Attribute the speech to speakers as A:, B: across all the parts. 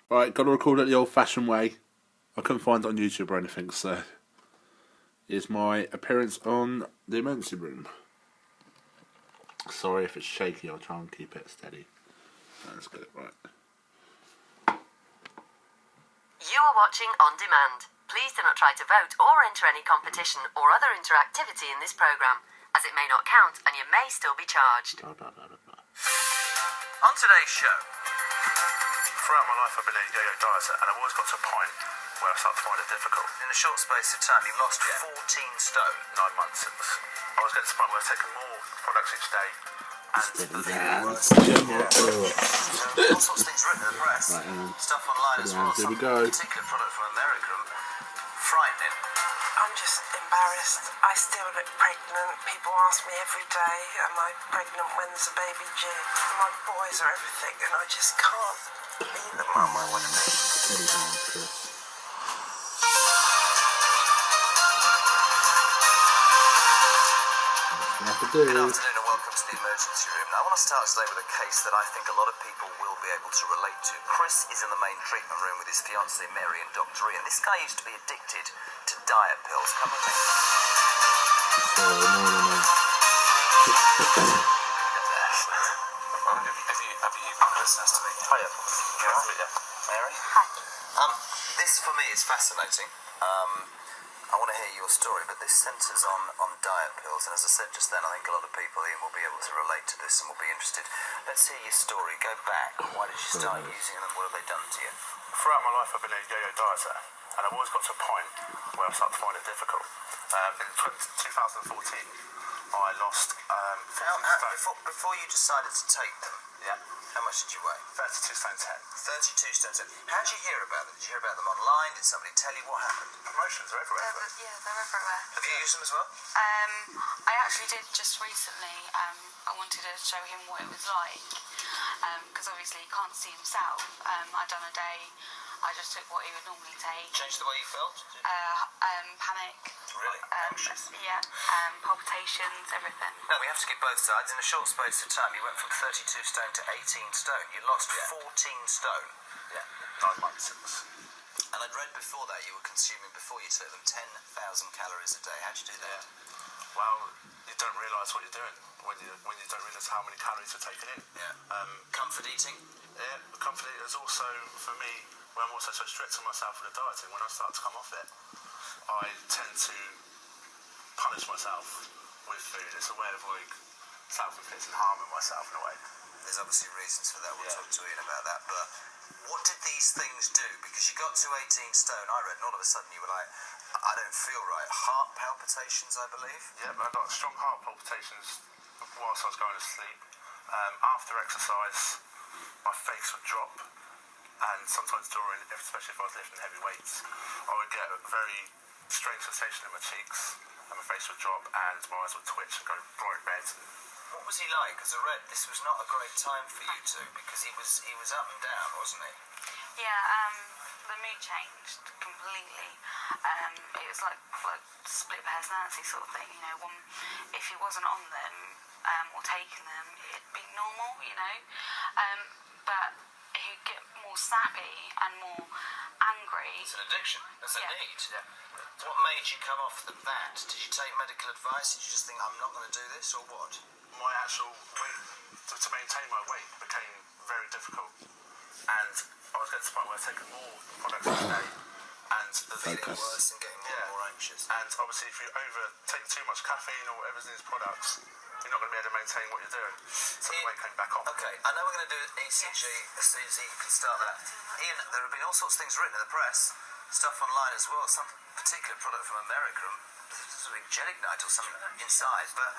A: Right, got to record it the old-fashioned way. I couldn't find it on YouTube or anything, so here's my appearance on the emergency room. Sorry if it's shaky, I'll try and keep it steady. Let's get it right.
B: You are watching On Demand. Please do not try to vote or enter any competition or other interactivity in this programme, as it may not count and you may still be charged.
C: On today's show,
D: throughout my life I've been a yo-yo dieter, and I've always got to a point where I start to find it difficult.
C: in a short space of time, you lost 14 stone.
D: 9 months since I was getting to the point where I was taking more products each day, and
C: All sorts of things written in the press, stuff online as well.
A: Here we
C: Some
A: go.
C: particular product from America, frightening.
E: I'm just embarrassed. I still look pregnant. People ask me every day, am I pregnant? When's the baby due? My boys are everything, and I just can't be the mum I want to be.
C: Good afternoon and welcome to the emergency room. Now, I want to start today with a case that I think a lot of people will be able to relate to. Chris is in the main treatment room with his fiancée Mary and Dr. Ian. This guy used to be addicted to diet pills. Come with me. Have you Chris? Nice to meet you.
D: hiya.
C: You all right? Mary?
B: Hi.
C: This for me is fascinating. I want to hear your story, but this centres on diet pills, and as I said just then, I think a lot of people, Ian, will be able to relate to this and will be interested. Let's hear your story. Go back. Why did you start using them, and what have they done to you?
D: Throughout my life I've been a yo-yo dieter, and I've always got to a point where I start to find it difficult. In 2014 I lost 14 stone.
C: Before you decided to take them,
D: Yeah,
C: how much did you weigh?
D: 32 stone 10.
C: 32 stone. How did you hear about them? Did you hear about them online? Did somebody tell you what happened?
D: Promotions are everywhere.
F: They're everywhere.
C: Have you used them as well?
F: I actually did just recently. I wanted to show him what it was like, because obviously he can't see himself. I'd done a day. I just took what he would normally take.
C: Changed the way you felt?
F: Panic.
C: Really? Anxious?
F: Yeah. Palpitations, everything.
C: No, we have to get both sides. In a short space of time, you went from 32 stone to 18 stone. You lost 14 stone.
D: Yeah, 9 months since.
C: And I'd read before that you were consuming, before you took them, 10,000 calories a day. How'd you do that?
D: Well, you don't realise what you're doing when you don't realise how many calories you're taking in.
C: Yeah. Comfort eating?
D: Yeah, comfort is also, for me, when I'm also so strict on myself with the dieting, when I start to come off it, I tend to punish myself with food. It's a way of like self-inflicting harm on myself in a way.
C: There's obviously reasons for that. We'll
D: Yeah.
C: talk to Ian about that. But what did these things do? Because you got to 18 stone, I read, and all of a sudden you were like, I don't feel right. Heart palpitations, I believe.
D: Yeah, I got strong heart palpitations whilst I was going to sleep. After exercise, my face would drop, and sometimes during, especially if I was lifting heavy weights, I would get a very strange sensation in my cheeks, and my face would drop, and my eyes would twitch and go bright red.
C: What was he like? Because I read this was not a great time for you two, because he was up and down, wasn't he?
F: Yeah. The mood changed completely. It was like split personality sort of thing. You know, if he wasn't on them or taking them, it'd be normal. You know, but he'd get more snappy and more angry.
C: It's an addiction. It's a
F: Yeah.
C: need. What made you come off them that? Did you take medical advice? Did you just think, I'm not going to do this, or what?
D: My actual weight, to maintain my weight, became very difficult, and I was getting to the point where I was taking more products each day, and
C: Feeling worse and getting more and more anxious.
D: And obviously, if you take too much caffeine or whatever's in these products, you're not going to be able to maintain what you're doing. So the weight came back off.
C: Okay, I know we're going to do an ECG as soon as you can start that. Ian, there have been all sorts of things written in the press, stuff online as well, some particular product from America, there's a big gelignite or something inside, but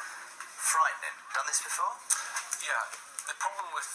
C: frightening. Done this before?
G: Yeah, the problem with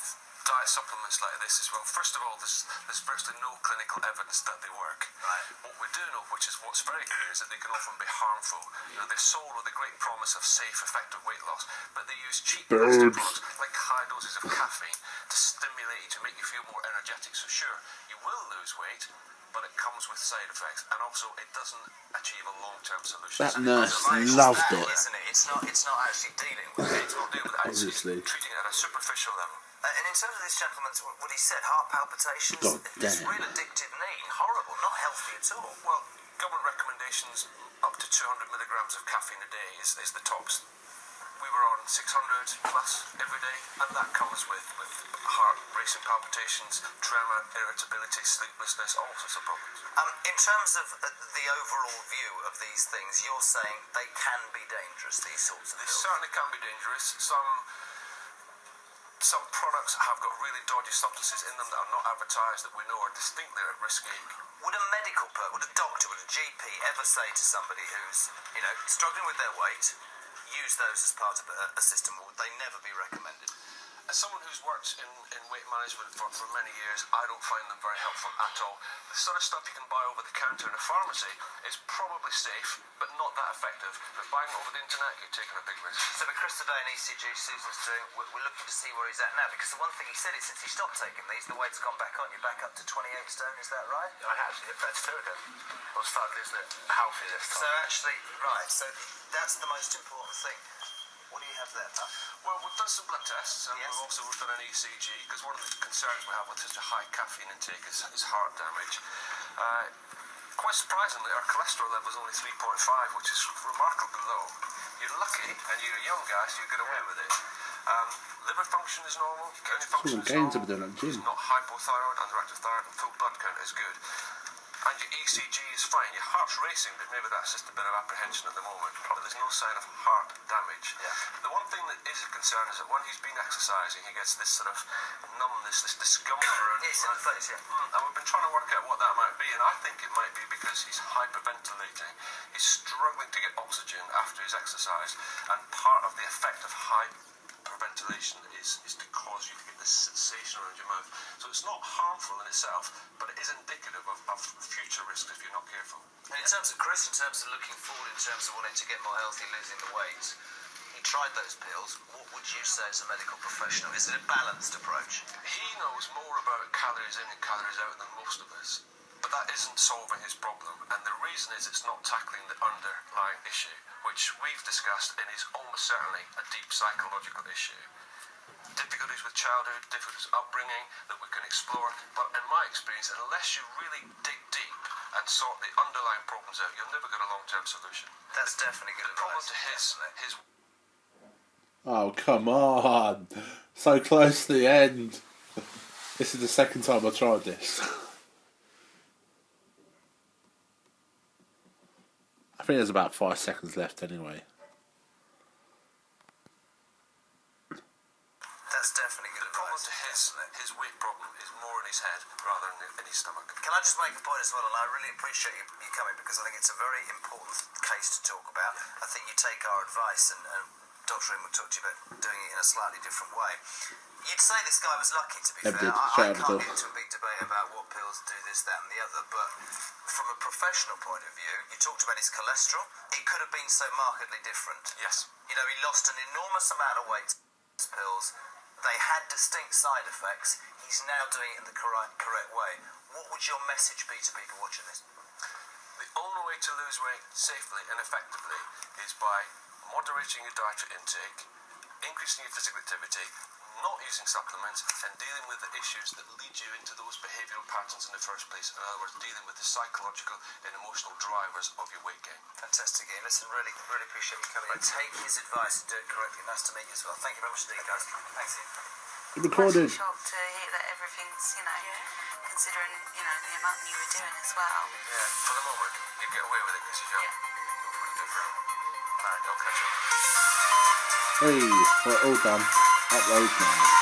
G: diet supplements like this is, well, first of all, there's virtually no clinical evidence that they work.
C: Right.
G: What we do know, which is what's very clear, is that they can often be harmful. You know, they're sold with the great promise of safe, effective weight loss, but they use cheap plastic products like high doses of caffeine to stimulate you, to make you feel more energetic. So sure, you will lose weight, but it comes with side effects, and also it doesn't achieve a long-term solution.
A: That
G: So
A: nurse
G: it's
A: loved
C: That,
A: it.
C: isn't it? It's not actually dealing with it.
G: it's not dealing with it, it's
A: Obviously.
G: treating it at a superficial level.
C: And in terms of this gentleman's, what he said, heart palpitations,
A: God
C: this
A: damn.
C: real addictive need, horrible, not healthy at all.
G: Well, government recommendations up to 200 milligrams of caffeine a day is the tops. We were on 600 plus every day, and that comes with heart racing, palpitations, tremor, irritability, sleeplessness, all sorts of problems.
C: In terms of the overall view of these things, you're saying they can be dangerous, these sorts of
G: They
C: pills?
G: certainly can be dangerous. Some products have got really dodgy substances in them that are not advertised, that we know are distinctly risky.
C: Would a medical person, would a doctor, would a GP ever say to somebody who's, struggling with their weight, use those as part of a system, or would they never be recommended?
G: As someone who's worked in weight management for many years, I don't find them very helpful at all. The sort of stuff you can buy over the counter in a pharmacy is probably safe, but not that effective. But buying it over the internet, you're taking a big risk.
C: So with Chris today and ECG Susan's doing, we're looking to see where he's at now, because the one thing he said is since he stopped taking these, the weight's gone back on. You're back up to 28 stone, is that right?
D: I actually hit 32 again. I was starting losing it healthy this
C: So
D: time.
C: actually, right, so that's the most important thing. What do you have there, Puff?
G: Well, we've done some blood tests, and
C: Yes.
G: we've done an ECG, because one of the concerns we have with such a high caffeine intake is heart damage. Quite surprisingly, our cholesterol level is only 3.5, which is remarkably low. You're lucky, and you're a young guy, so you get away with it. Liver function is normal, kidney function is
A: gains
G: normal,
A: have been done at the gym.
G: it's not hypothyroid, underactive thyroid, and full blood count is good. And your ECG is fine. Your heart's racing, but maybe that's just a bit of apprehension at the moment. But there's no sign of heart damage.
C: Yeah.
G: The one thing that is a concern is that when he's been exercising, he gets this sort of numbness, this discomfort.
C: Yes, in the face, yeah.
G: And we've been trying to work out what that might be, and I think it might be because he's hyperventilating. He's struggling to get oxygen after he's exercised, and part of the effect of hyperventilation is to cause you to get this sensation around your mouth. So it's not harmful in itself, but it is indicative of future risks if you're not careful.
C: And in terms of Chris, in terms of looking forward, in terms of wanting to get more healthy, losing the weight, he tried those pills. What would you say as a medical professional? Is it a balanced approach?
G: He knows more about calories in and calories out than most of us, but that isn't solving his problem, and the reason is it's not tackling the underlying issue, which we've discussed and is almost certainly a deep psychological issue. Difficulties with childhood, difficulties with upbringing that we can explore, but in my experience, unless you really dig deep and sort the underlying problems out, you'll never get a long-term solution.
C: That's definitely good
G: The problem
C: advice.
G: to his
A: Oh, come on. So close to the end. This is the second time I tried this. I think there's about 5 seconds left anyway.
C: That's definitely good
G: The problem
C: advice.
G: to his weight problem is more in his head rather than in his stomach.
C: Can I just make a point as well, and I really appreciate you coming, because I think it's a very important case to talk about. I think you take our advice, and Dr. Ian will talk to you about doing it in a slightly different way. You'd say this guy was lucky, to be fair.
A: Did.
C: I
A: Shout out
C: can't
A: to-
C: get into a big debate about what pills do this, that and the other, but from a professional point of view, you talked about his cholesterol. It could have been so markedly different.
G: Yes.
C: He lost an enormous amount of weight to these pills. They had distinct side effects. He's now doing it in the correct way. What would your message be to people watching this?
G: The only way to lose weight safely and effectively is by moderating your dietary intake, increasing your physical activity, not using supplements, and dealing with the issues that lead you into those behavioural patterns in the first place. In other words, dealing with the psychological and emotional drivers of your weight gain.
C: Fantastic, Ian. Listen, really appreciate you coming in. Take his advice and do it correctly. Nice to meet you as well. Thank you very much indeed, guys. Thanks, Ian.
A: Recorded.
F: Shocked to hear that everything's, considering, the amount you were doing as well.
G: Yeah, for the moment, you get away with it because you're young. You're pretty different. Alright, I'll catch up.
A: Hey, we're all done. Upload now.